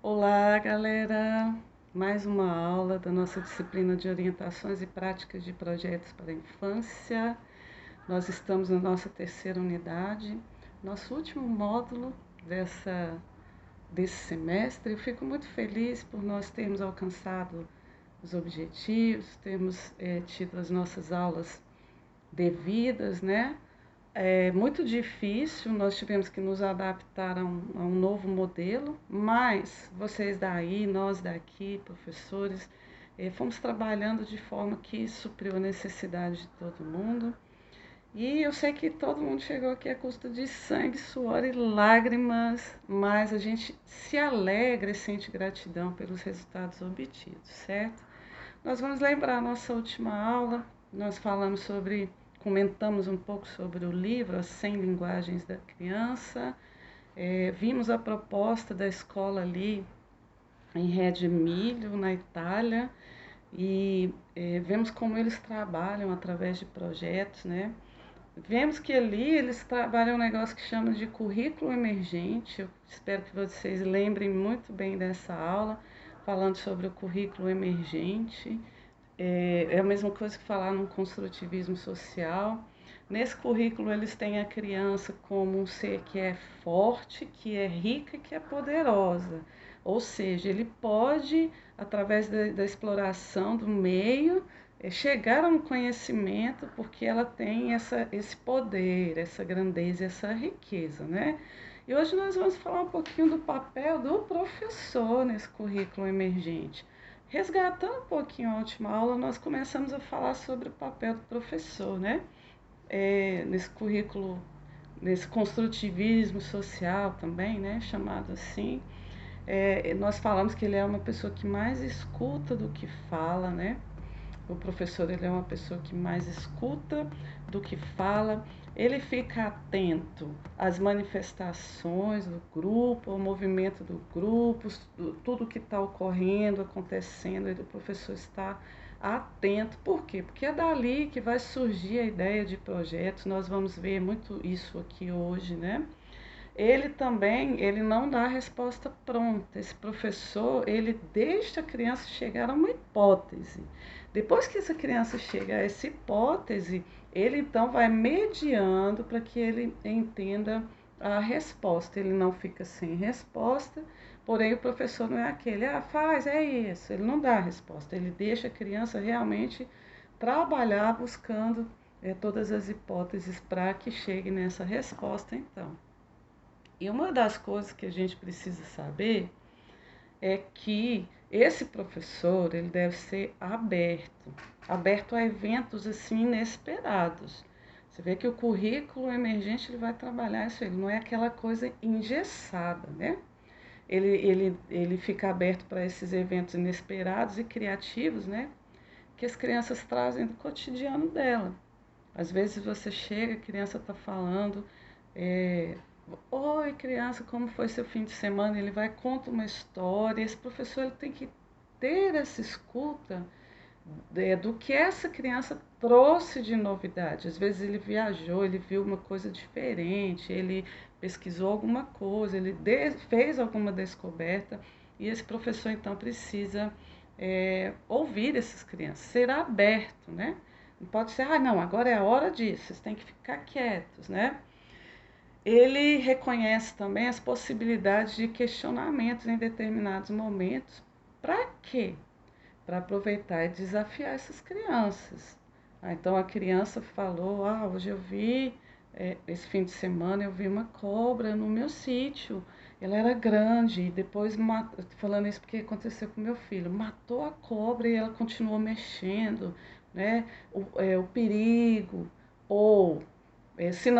Olá, galera! Mais uma aula da nossa disciplina de orientações e práticas de projetos para a infância. Nós estamos na nossa terceira unidade, nosso último módulo desse semestre. Eu fico muito feliz por nós termos alcançado os objetivos, termos tido as nossas aulas devidas, né? É muito difícil, nós tivemos que nos adaptar a um novo modelo, mas vocês daí, nós daqui, professores, fomos trabalhando de forma que supriu a necessidade de todo mundo. E eu sei que todo mundo chegou aqui a custo de sangue, suor e lágrimas, mas a gente se alegra e sente gratidão pelos resultados obtidos, certo? Nós vamos lembrar a nossa última aula, nós comentamos um pouco sobre o livro As 100 Linguagens da Criança, vimos a proposta da escola ali em Reggio Emílio, na Itália, e vemos como eles trabalham através de projetos, né? Vemos que ali eles trabalham um negócio que chama de currículo emergente. Eu espero que vocês lembrem muito bem dessa aula, falando sobre o currículo emergente. É a mesma coisa que falar num construtivismo social. Nesse currículo, eles têm a criança como um ser que é forte, que é rica e que é poderosa. Ou seja, ele pode, através da exploração do meio, chegar a um conhecimento, porque ela tem esse poder, essa grandeza, essa riqueza, né? E hoje nós vamos falar um pouquinho do papel do professor nesse currículo emergente. Resgatando um pouquinho a última aula, nós começamos a falar sobre o papel do professor, né? Nesse currículo, nesse construtivismo social também, né? Chamado assim. Nós falamos que ele é uma pessoa que mais escuta do que fala, né? O professor ele é uma pessoa que mais escuta do que fala. Ele fica atento às manifestações do grupo, ao movimento do grupo, tudo que está ocorrendo, acontecendo, e o professor está atento. Por quê? Porque é dali que vai surgir a ideia de projetos. Nós vamos ver muito isso aqui hoje, né? Ele também, ele não dá a resposta pronta. Esse professor, ele deixa a criança chegar a uma hipótese. Depois que essa criança chega a essa hipótese, ele então vai mediando para que ele entenda a resposta. Ele não fica sem resposta, porém o professor não é aquele, faz, é isso. Ele não dá a resposta, ele deixa a criança realmente trabalhar buscando todas as hipóteses para que chegue nessa resposta então. E uma das coisas que a gente precisa saber é que esse professor ele deve ser aberto a eventos assim inesperados. Você vê que o currículo emergente ele vai trabalhar isso, ele não é aquela coisa engessada, né? Ele fica aberto para esses eventos inesperados e criativos, né? Que as crianças trazem do cotidiano dela. Às vezes você chega, a criança está falando, é, oi criança, como foi seu fim de semana? Ele vai conta uma história. Esse professor ele tem que ter essa escuta do que essa criança trouxe de novidade. Às vezes ele viajou, ele viu uma coisa diferente, ele pesquisou alguma coisa, fez alguma descoberta e esse professor então precisa ouvir essas crianças, ser aberto, né? Não pode ser, não, agora é a hora disso, vocês têm que ficar quietos, né? Ele reconhece também as possibilidades de questionamentos em determinados momentos. Para quê? Para aproveitar e desafiar essas crianças. Então a criança falou, hoje eu vi, esse fim de semana eu vi uma cobra no meu sítio. Ela era grande e depois, falando isso porque aconteceu com meu filho, matou a cobra e ela continuou mexendo, né? O perigo, ou se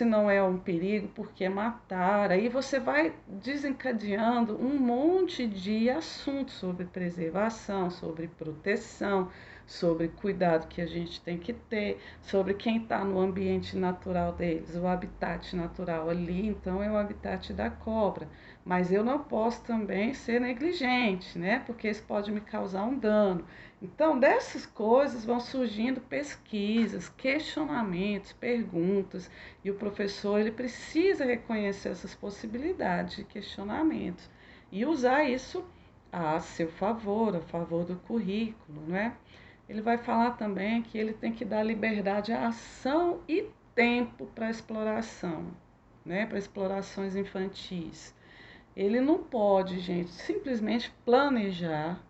não é um perigo, porque matar? Aí você vai desencadeando um monte de assuntos sobre preservação, sobre proteção, sobre cuidado que a gente tem que ter, sobre quem está no ambiente natural deles, o habitat natural ali, então é o habitat da cobra. Mas eu não posso também ser negligente, né? Porque isso pode me causar um dano. Então, dessas coisas vão surgindo pesquisas, questionamentos, perguntas, e o professor ele precisa reconhecer essas possibilidades de questionamentos. e usar isso a seu favor, a favor do currículo, né? Ele vai falar também que ele tem que dar liberdade à ação e tempo para exploração, né? Para explorações infantis. Ele não pode, gente, simplesmente planejar,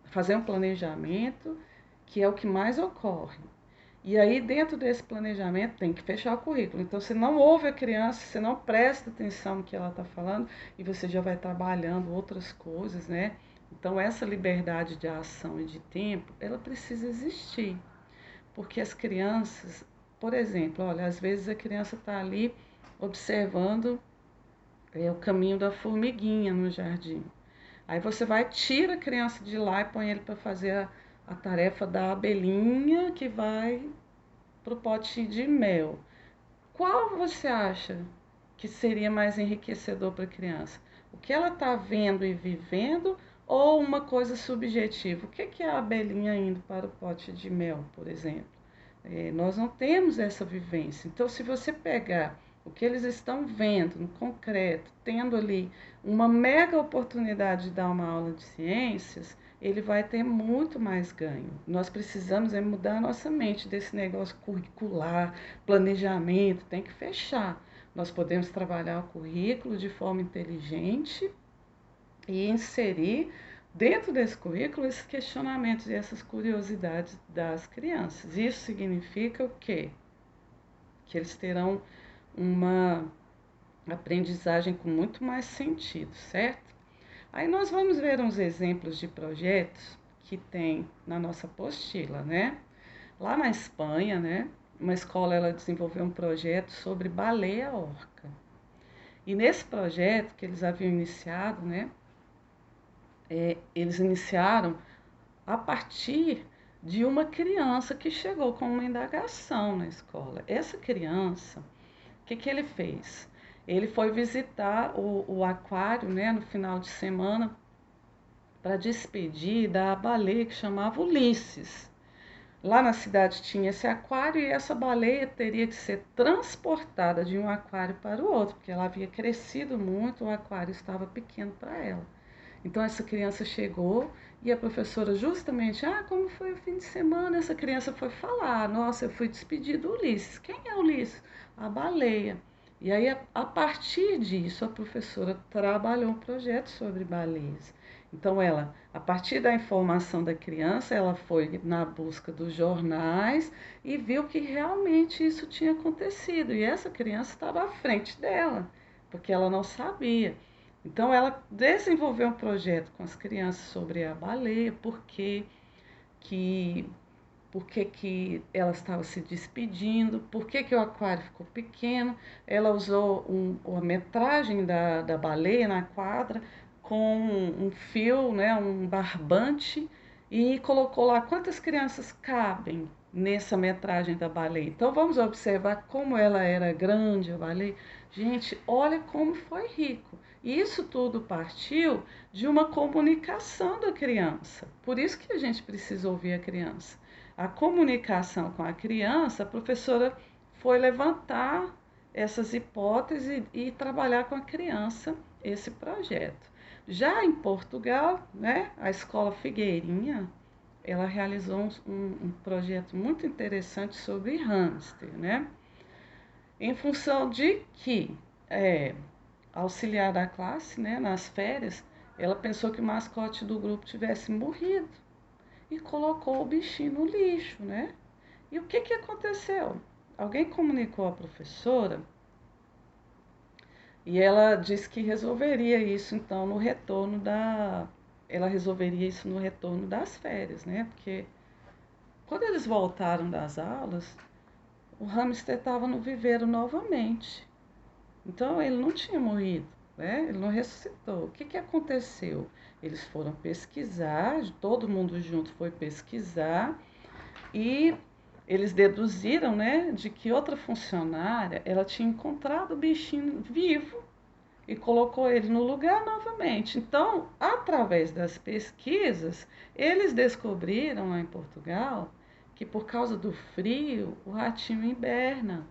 fazer um planejamento, que é o que mais ocorre. E aí, dentro desse planejamento, tem que fechar o currículo. Então, você não ouve a criança, você não presta atenção no que ela está falando e você já vai trabalhando outras coisas, né? Então, essa liberdade de ação e de tempo, ela precisa existir. Porque as crianças, por exemplo, olha, às vezes a criança está ali observando o caminho da formiguinha no jardim. Aí você vai, tira a criança de lá e põe ele para fazer a tarefa da abelhinha que vai para o pote de mel. Qual você acha que seria mais enriquecedor para a criança? O que ela está vendo e vivendo ou uma coisa subjetiva? O que é a abelhinha indo para o pote de mel, por exemplo? Nós não temos essa vivência. Então, se você pegar o que eles estão vendo no concreto, tendo ali uma mega oportunidade de dar uma aula de ciências, ele vai ter muito mais ganho. Nós precisamos mudar a nossa mente desse negócio curricular, planejamento, tem que fechar. Nós podemos trabalhar o currículo de forma inteligente e inserir dentro desse currículo esses questionamentos e essas curiosidades das crianças. Isso significa o quê? Que eles terão uma aprendizagem com muito mais sentido, certo? Aí nós vamos ver uns exemplos de projetos que tem na nossa apostila, né? Lá na Espanha, né, uma escola ela desenvolveu um projeto sobre baleia orca. E nesse projeto que eles haviam iniciado, né, eles iniciaram a partir de uma criança que chegou com uma indagação na escola. Essa criança, o que ele fez? Ele foi visitar o aquário, né, no final de semana para despedir da baleia que chamava Ulisses. Lá na cidade tinha esse aquário e essa baleia teria que ser transportada de um aquário para o outro, porque ela havia crescido muito, o aquário estava pequeno para ela. Então essa criança chegou e a professora justamente, como foi o fim de semana? Essa criança foi falar, nossa, eu fui despedir do Ulisses. Quem é Ulisses? A baleia. E aí, a partir disso, a professora trabalhou um projeto sobre baleias. Então, ela, a partir da informação da criança, ela foi na busca dos jornais e viu que realmente isso tinha acontecido. E essa criança estava à frente dela, porque ela não sabia. Então, ela desenvolveu um projeto com as crianças sobre a baleia, que, por que ela estava se despedindo, por que o aquário ficou pequeno. Ela usou a metragem da baleia na quadra com um fio, né, um barbante, e colocou lá quantas crianças cabem nessa metragem da baleia. Então vamos observar como ela era grande, a baleia. Gente, olha como foi rico. E isso tudo partiu de uma comunicação da criança. Por isso que a gente precisa ouvir a criança. A comunicação com a criança, a professora foi levantar essas hipóteses e trabalhar com a criança esse projeto. Já em Portugal, né, a Escola Figueirinha, ela realizou um projeto muito interessante sobre hamster, né? Em função de que, auxiliar da classe, né, nas férias, ela pensou que o mascote do grupo tivesse morrido e colocou o bichinho no lixo, né? E o que aconteceu? Alguém comunicou à professora e ela disse que resolveria isso então no retorno ela resolveria isso no retorno das férias, né? Porque quando eles voltaram das aulas, o hamster estava no viveiro novamente. Então ele não tinha morrido, né? Ele não ressuscitou. O que aconteceu? Eles foram pesquisar, todo mundo junto foi pesquisar e eles deduziram, né, de que outra funcionária, ela tinha encontrado o bichinho vivo e colocou ele no lugar novamente. Então, através das pesquisas, eles descobriram lá em Portugal que por causa do frio, o ratinho hiberna.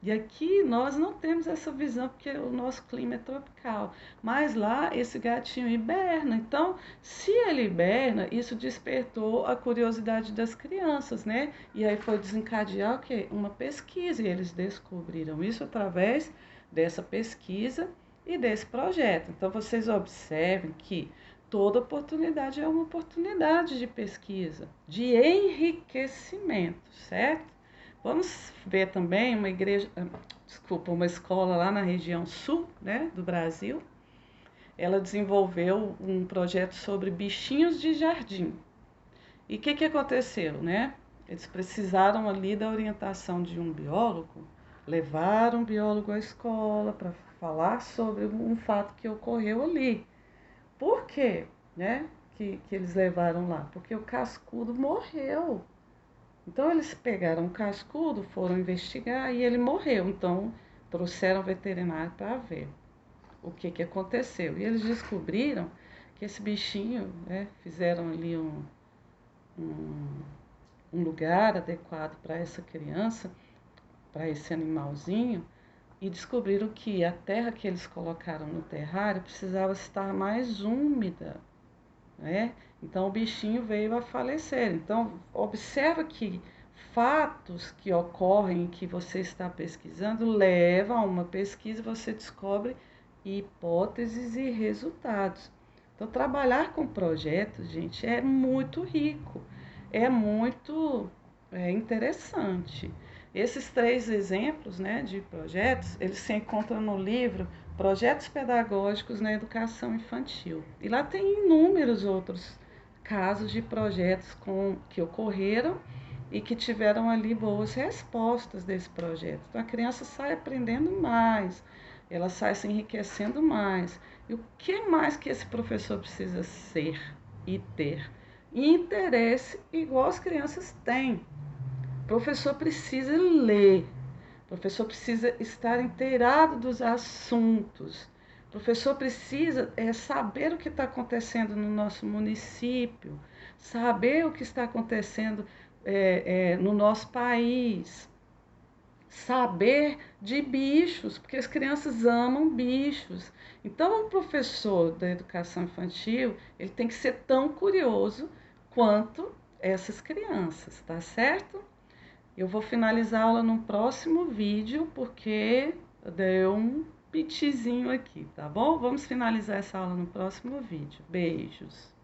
E aqui nós não temos essa visão porque o nosso clima é tropical. Mas lá esse gatinho hiberna. Então, se ele hiberna, isso despertou a curiosidade das crianças, né? E aí foi desencadear o quê? Uma pesquisa. E eles descobriram isso através dessa pesquisa e desse projeto. Então, vocês observem que toda oportunidade é uma oportunidade de pesquisa, de enriquecimento, certo? Vamos ver também uma escola lá na região sul, né, do Brasil. Ela desenvolveu um projeto sobre bichinhos de jardim. E o que aconteceu, né? Eles precisaram ali da orientação de um biólogo, levaram um biólogo à escola para falar sobre um fato que ocorreu ali. Por quê, né, que eles levaram lá? Porque o cascudo morreu. Então eles pegaram o cascudo, foram investigar e ele morreu. Então trouxeram o veterinário para ver o que aconteceu. E eles descobriram que esse bichinho, né, fizeram ali um, um lugar adequado para essa criança, para esse animalzinho, e descobriram que a terra que eles colocaram no terrário precisava estar mais úmida, né? Então o bichinho veio a falecer. Então observa que fatos que ocorrem que você está pesquisando levam a uma pesquisa, você descobre hipóteses e resultados. Então trabalhar com projetos, gente, é muito rico, é muito interessante. Esses 3 exemplos, né, de projetos, eles se encontram no livro Projetos Pedagógicos na Educação Infantil. E lá tem inúmeros outros casos de projetos que ocorreram e que tiveram ali boas respostas desse projeto. Então a criança sai aprendendo mais, ela sai se enriquecendo mais. E o que mais que esse professor precisa ser e ter? Interesse igual as crianças têm. O professor precisa ler, o professor precisa estar inteirado dos assuntos. O professor precisa saber o que está acontecendo no nosso município, saber o que está acontecendo no nosso país, saber de bichos, porque as crianças amam bichos. Então, o professor da educação infantil, ele tem que ser tão curioso quanto essas crianças, tá certo? Eu vou finalizar a aula no próximo vídeo, porque deu um pitizinho aqui, tá bom? Vamos finalizar essa aula no próximo vídeo. Beijos!